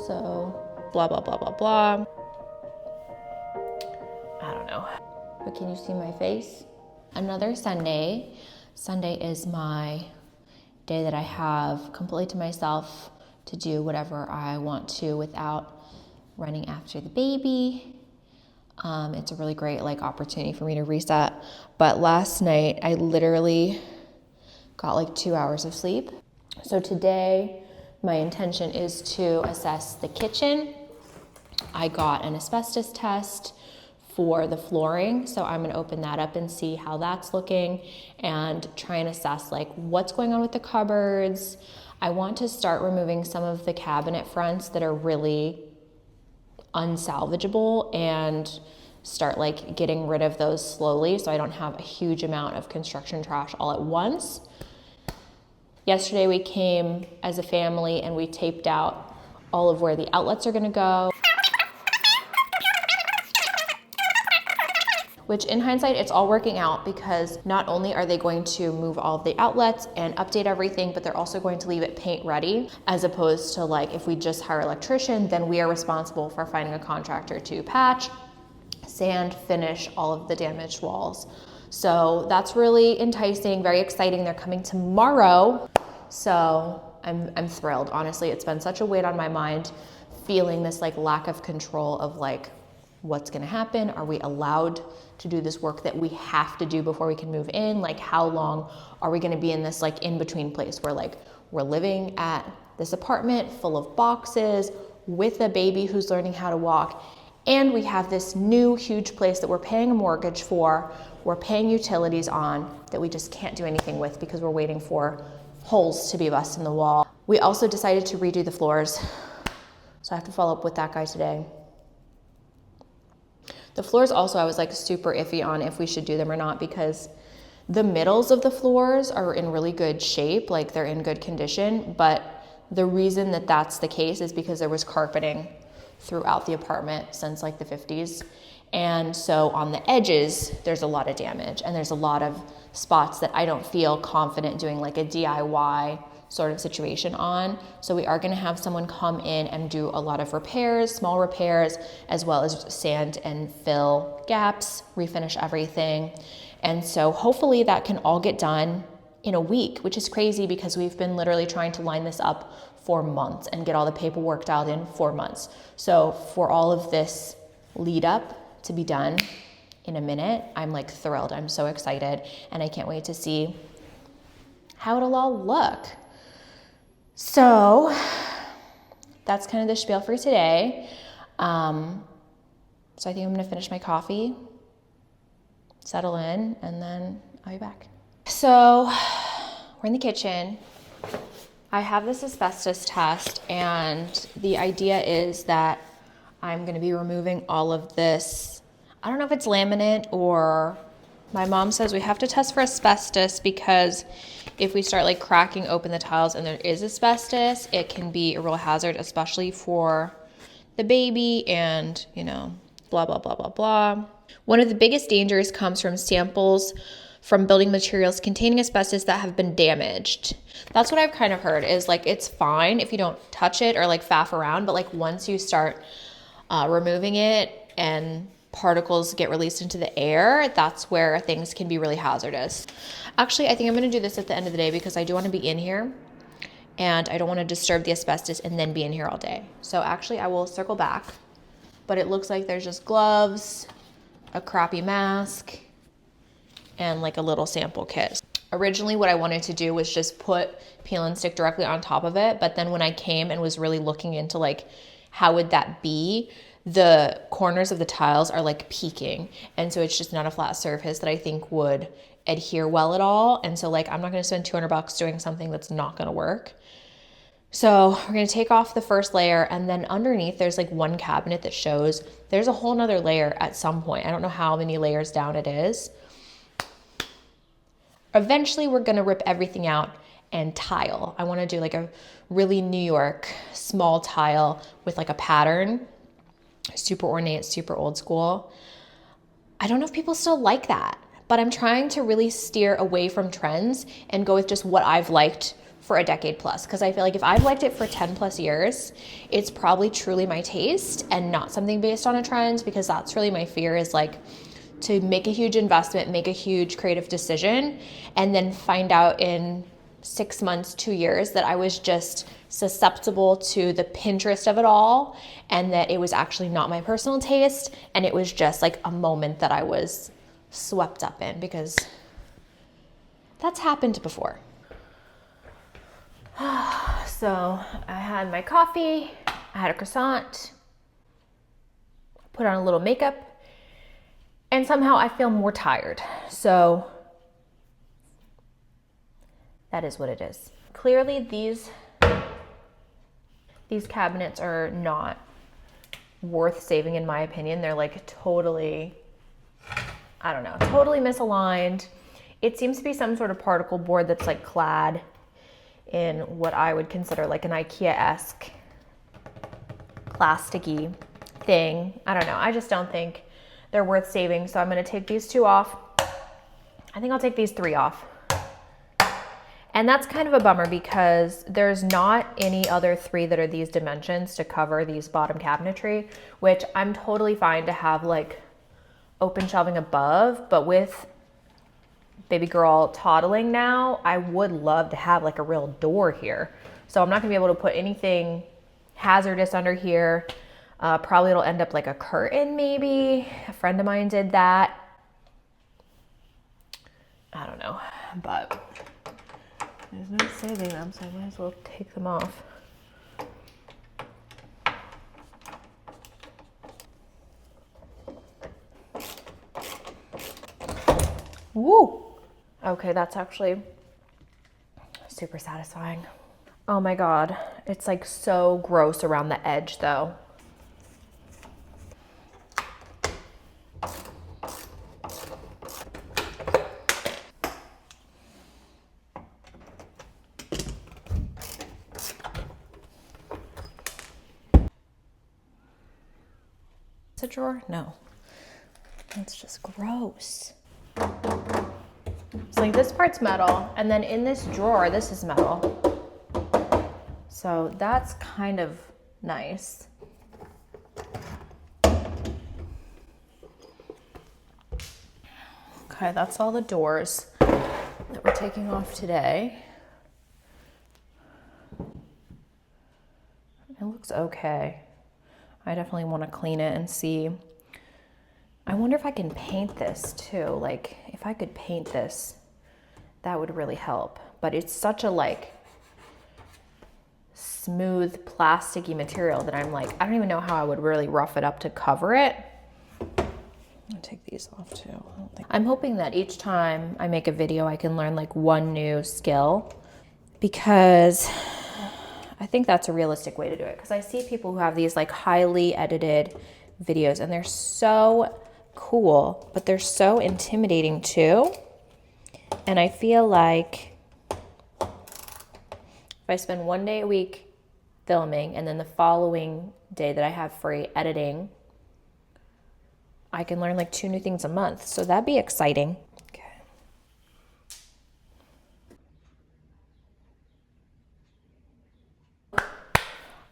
So blah, blah, blah, blah, blah. I don't know. But can you see my face? Another Sunday. Sunday is my day that I have completely to myself to do whatever I want to without running after the baby. It's a really great opportunity for me to reset. But last night I literally got 2 hours of sleep. So today my intention is to assess the kitchen. I got an asbestos test for the flooring, so I'm gonna open that up and see how that's looking and try and assess what's going on with the cupboards. I want to start removing some of the cabinet fronts that are really unsalvageable and start getting rid of those slowly so I don't have a huge amount of construction trash all at once. Yesterday we came as a family and we taped out all of where the outlets are gonna go. Which in hindsight, it's all working out because not only are they going to move all of the outlets and update everything, but they're also going to leave it paint ready, as opposed to if we just hire an electrician, then we are responsible for finding a contractor to patch, sand, finish all of the damaged walls. So that's really enticing, very exciting. They're coming tomorrow. So I'm thrilled. Honestly, it's been such a weight on my mind, feeling this lack of control of what's gonna happen? Are we allowed to do this work that we have to do before we can move in? How long are we gonna be in this in-between place where we're living at this apartment full of boxes with a baby who's learning how to walk, and we have this new huge place that we're paying a mortgage for, we're paying utilities on, that we just can't do anything with because we're waiting for holes to be busted in the wall. We also decided to redo the floors, so I have to follow up with that guy today. The floors also, I was super iffy on if we should do them or not because the middles of the floors are in really good shape, they're in good condition, but the reason that that's the case is because there was carpeting throughout the apartment since the 50s. And so on the edges, there's a lot of damage and there's a lot of spots that I don't feel confident doing a DIY sort of situation on. So we are gonna have someone come in and do a lot of repairs, small repairs, as well as sand and fill gaps, refinish everything. And so hopefully that can all get done in a week, which is crazy because we've been literally trying to line this up for months and get all the paperwork dialed in for months. So for all of this lead up to be done in a minute, I'm thrilled. I'm so excited and I can't wait to see how it'll all look. So that's kind of the spiel for today. So I think I'm gonna finish my coffee, settle in, and then I'll be back. So we're in the kitchen. I have this asbestos test and the idea is that I'm gonna be removing all of this. I don't know if it's laminate or my mom says we have to test for asbestos because if we start cracking open the tiles and there is asbestos, it can be a real hazard, especially for the baby and, blah, blah, blah, blah, blah. One of the biggest dangers comes from samples from building materials containing asbestos that have been damaged. That's what I've kind of heard is it's fine if you don't touch it or faff around, but once you start removing it and particles get released into the air, that's where things can be really hazardous. Actually, I think I'm gonna do this at the end of the day because I do wanna be in here and I don't wanna disturb the asbestos and then be in here all day. So actually I will circle back, but it looks like there's just gloves, a crappy mask, and a little sample kit. Originally what I wanted to do was just put peel and stick directly on top of it, but then when I came and was really looking into how would that be, the corners of the tiles are peaking. And so it's just not a flat surface that I think would adhere well at all. And so I'm not gonna spend $200 doing something that's not gonna work. So we're gonna take off the first layer and then underneath there's one cabinet that shows there's a whole nother layer at some point. I don't know how many layers down it is. Eventually we're gonna rip everything out and tile. I wanna do a really New York small tile with a pattern, super ornate, super old school. I don't know if people still like that, but I'm trying to really steer away from trends and go with just what I've liked for a decade plus, because I feel like if I've liked it for 10 plus years, it's probably truly my taste and not something based on a trend, because that's really my fear, is like to make a huge investment, make a huge creative decision, and then find out in 6 months, 2 years that I was just susceptible to the Pinterest of it all, and that it was actually not my personal taste, and it was just like a moment that I was swept up in, because that's happened before. So I had my coffee, I had a croissant, put on a little makeup, and somehow I feel more tired. So that is what it is. Clearly these cabinets are not worth saving in my opinion. They're like totally, I don't know, totally misaligned. It seems to be some sort of particle board that's like clad in what I would consider like an IKEA-esque plasticky thing. I don't know. I just don't think they're worth saving. So I'm going to take these 2 off. I think I'll take these 3 off. And that's kind of a bummer, because there's not any other 3 that are these dimensions to cover these bottom cabinetry, which I'm totally fine to have like open shelving above, but with baby girl toddling now, I would love to have like a real door here. So I'm not gonna be able to put anything hazardous under here. Probably it'll end up like a curtain maybe. A friend of mine did that. I don't know, but there's no saving them, so I might as well take them off. Woo! Okay, that's actually super satisfying. Oh my God, it's like so gross around the edge though. It's a drawer? No, it's just gross. So like this part's metal, and then in this drawer, this is metal. So that's kind of nice. Okay, that's all the doors that we're taking off today. It looks okay. I definitely want to clean it and see. I wonder if I can paint this too. Like if I could paint this, that would really help. But it's such a like smooth plasticky material that I'm like, I don't even know how I would really rough it up to cover it. I'll take these off too. I'm hoping that each time I make a video, I can learn like one new skill, because I think that's a realistic way to do it. Because I see people who have these like highly edited videos and they're so cool, but they're so intimidating too. And I feel like if I spend 1 day a week filming and then the following day that I have free editing, I can learn like 2 new things a month. So that'd be exciting. Okay.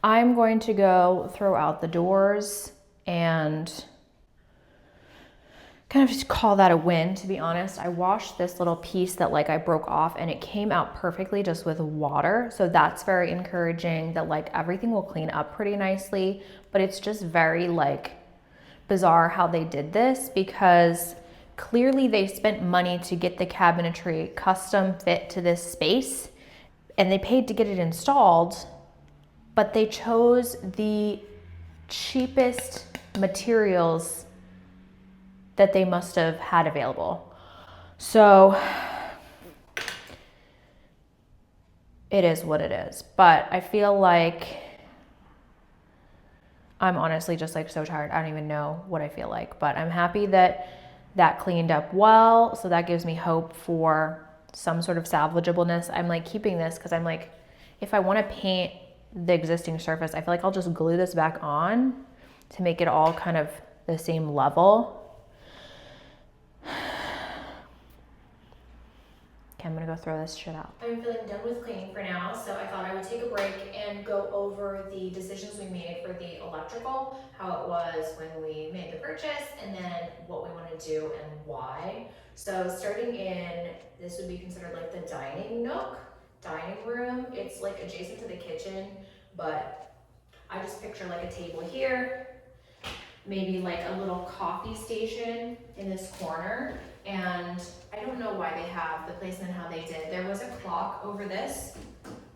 I'm going to go throw out the doors and kind of just call that a win, to be honest. I washed this little piece that like I broke off and it came out perfectly just with water. So that's very encouraging that like everything will clean up pretty nicely, but it's just very like bizarre how they did this, because clearly they spent money to get the cabinetry custom fit to this space and they paid to get it installed, but they chose the cheapest materials that they must have had available. So it is what it is. But I feel like I'm honestly just like so tired. I don't even know what I feel like, but I'm happy that that cleaned up well. So that gives me hope for some sort of salvageableness. I'm like keeping this because I'm like, if I want to paint the existing surface, I feel like I'll just glue this back on to make it all kind of the same level. Okay, I'm gonna go throw this shit out. I'm feeling done with cleaning for now, so I thought I would take a break and go over the decisions we made for the electrical, how it was when we made the purchase, and then what we want to do and why. So starting in, this would be considered like the dining nook, dining room. It's like adjacent to the kitchen, but I just picture like a table here, maybe like a little coffee station in this corner. And I don't know why they have the placement how they did. There was a clock over this,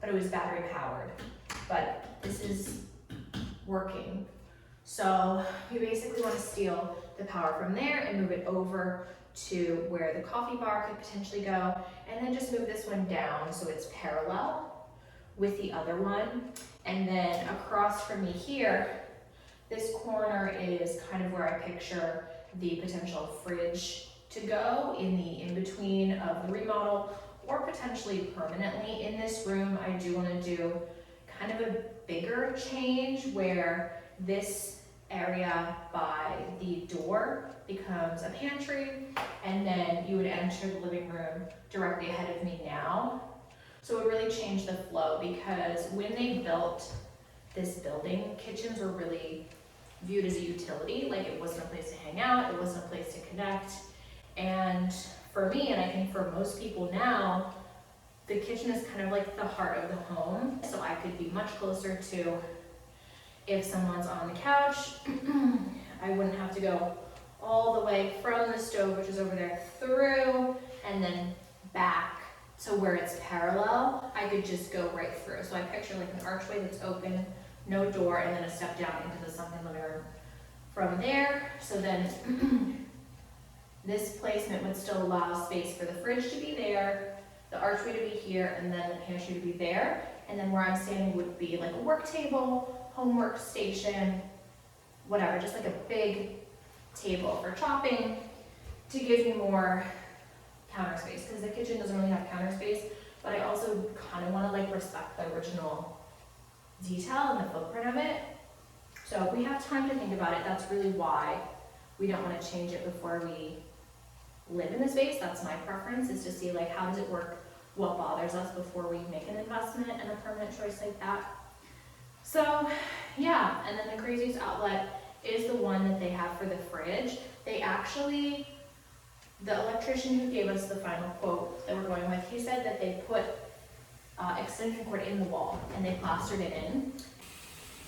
but it was battery powered. But this is working. So we basically want to steal the power from there and move it over to where the coffee bar could potentially go, and then just move this one down so it's parallel with the other one. And then across from me here, this corner is kind of where I picture the potential fridge to go in the in-between of the remodel, or potentially permanently. In this room, I do want to do kind of a bigger change where this area by the door becomes a pantry, and then you would enter the living room directly ahead of me now. So it would really change the flow, because when they built this building, kitchens were really viewed as a utility. Like, it wasn't a place to hang out, it wasn't a place to connect. And for me, and I think for most people now, the kitchen is kind of like the heart of the home. So I could be much closer to, if someone's on the couch, I wouldn't have to go all the way from the stove, which is over there, through, and then back to where it's parallel. I could just go right through. So I picture like an archway that's open, no door, and then a step down into the sunken living room from there. So then this placement would still allow space for the fridge to be there, the archway to be here, and then the pantry to be there. And then where I'm standing would be like a work table, homework station, whatever, just like a big table for chopping to give me more counter space, because the kitchen doesn't really have counter space, but I also kind of want to like respect the original detail and the footprint of it. So if we have time to think about it, that's really why we don't want to change it before we live in the space. That's my preference, is to see like, how does it work, what bothers us before we make an investment and a permanent choice like that. So yeah, and then the craziest outlet is the one that they have for the fridge. They actually, the electrician who gave us the final quote that we're going with, he said that they put extension cord in the wall and they plastered it in.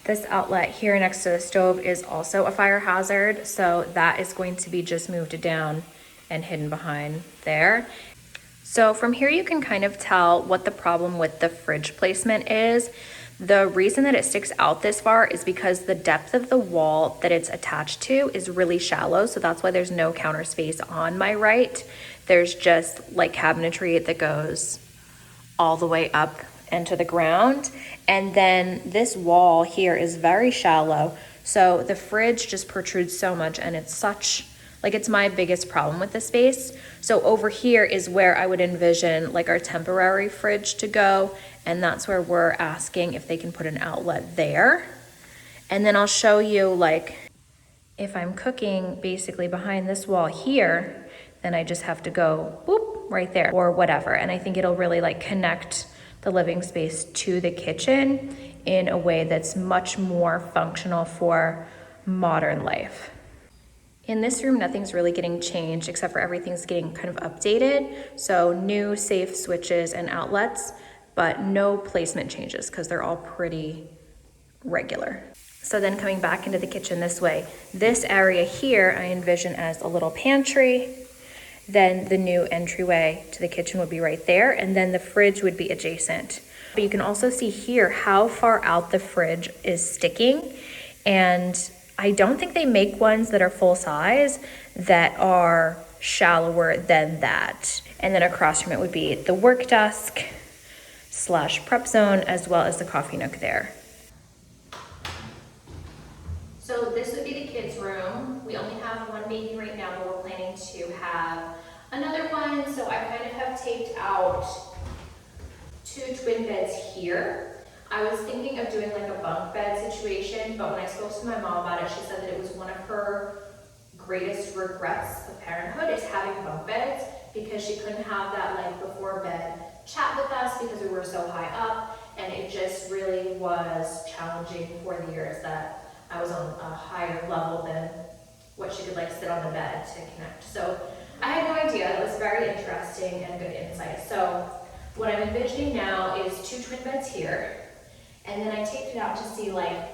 This outlet here next to the stove is also a fire hazard, so that is going to be just moved down and hidden behind there. So from here you can kind of tell what the problem with the fridge placement is. The reason that it sticks out this far is because the depth of the wall that it's attached to is really shallow, so that's why there's no counter space on my right. There's just like cabinetry that goes all the way up into the ground. And then this wall here is very shallow, so the fridge just protrudes so much, and it's such, like, it's my biggest problem with the space. So over here is where I would envision like our temporary fridge to go, and that's where we're asking if they can put an outlet there. And then I'll show you, like, if I'm cooking basically behind this wall here, then I just have to go boop right there or whatever. And I think it'll really like connect the living space to the kitchen in a way that's much more functional for modern life. In this room, nothing's really getting changed except for everything's getting kind of updated. So new safe switches and outlets, but no placement changes because they're all pretty regular. So then coming back into the kitchen this way, this area here I envision as a little pantry. Then the new entryway to the kitchen would be right there, and then the fridge would be adjacent. But you can also see here how far out the fridge is sticking, and I don't think they make ones that are full size that are shallower than that. And then across from it would be the work desk / prep zone, as well as the coffee nook there. So this would be the kids' room. We only have one baby right now, but we're planning to have another one. So I kind of have taped out 2 twin beds here. I was thinking of doing like a bunk bed situation, but when I spoke to my mom about it, she said that it was one of her greatest regrets of parenthood is having bunk beds, because she couldn't have that like before bed chat with us because we were so high up, and it just really was challenging for the years that I was on a higher level than what she could like sit on the bed to connect. So I had no idea. It was very interesting and good insight. So what I'm envisioning now is 2 twin beds here, and then I taped it out to see like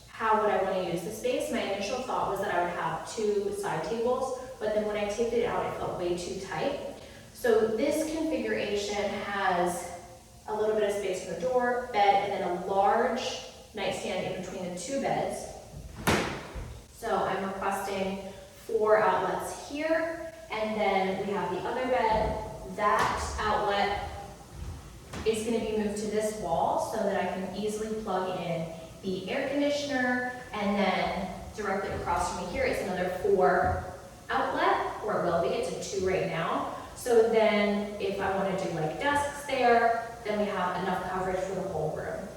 how would I want to use the space. My initial thought was that I would have 2 side tables, but then when I taped it out, it felt way too tight. So this configuration has a little bit of space for the door, bed, and then a large nightstand in between the 2 beds. So I'm requesting 4 outlets here, and then we have the other bed. That outlet is going to be moved to this wall so that I can easily plug in the air conditioner, and then directly across from me here is another 4 outlet, or it will be, it's a 2 right now. So then if I want to do like desks there, then we have enough coverage for the whole room.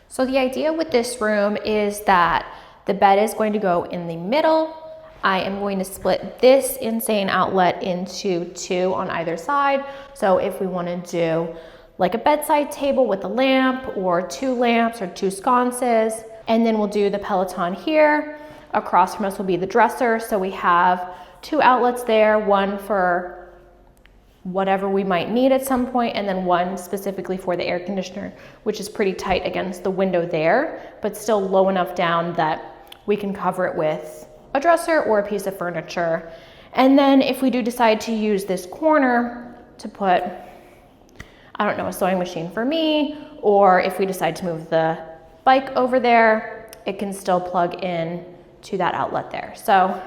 So the idea with this room is that the bed is going to go in the middle. I am going to split this insane outlet into 2 on either side. So if we want to do like a bedside table with a lamp, or 2 lamps, or 2 sconces, and then we'll do the Peloton here. Across from us will be the dresser. So we have 2 outlets there, one for whatever we might need at some point, and then one specifically for the air conditioner, which is pretty tight against the window there, but still low enough down that we can cover it with a dresser or a piece of furniture. And then if we do decide to use this corner to put, I don't know, a sewing machine for me, or if we decide to move the bike over there, it can still plug in to that outlet there. So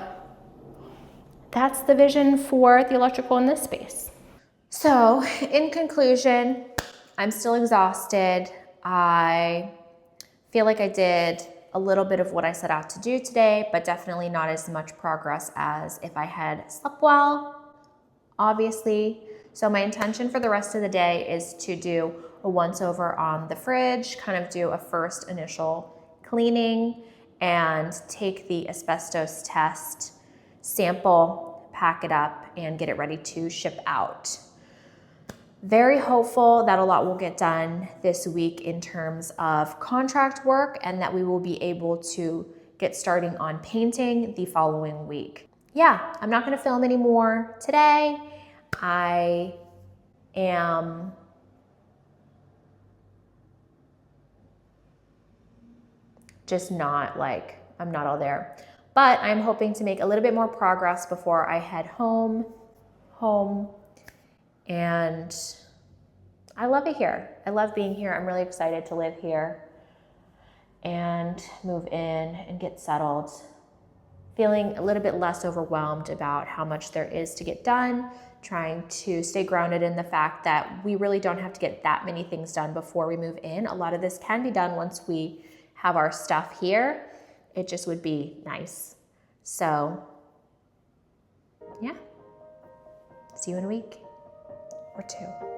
that's the vision for the electrical in this space. So in conclusion, I'm still exhausted. I feel like I did a little bit of what I set out to do today, but definitely not as much progress as if I had slept well, obviously. So my intention for the rest of the day is to do a once over on the fridge, kind of do a first initial cleaning, and take the asbestos test sample, pack it up, and get it ready to ship out. Very hopeful that a lot will get done this week in terms of contract work, and that we will be able to get starting on painting the following week. Yeah, I'm not going to film anymore today. I am just not like, I'm not all there. But I'm hoping to make a little bit more progress before I head home. And I love it here. I love being here. I'm really excited to live here and move in and get settled. Feeling a little bit less overwhelmed about how much there is to get done, trying to stay grounded in the fact that we really don't have to get that many things done before we move in. A lot of this can be done once we have our stuff here. It just would be nice. So, yeah. See you in a week or 2.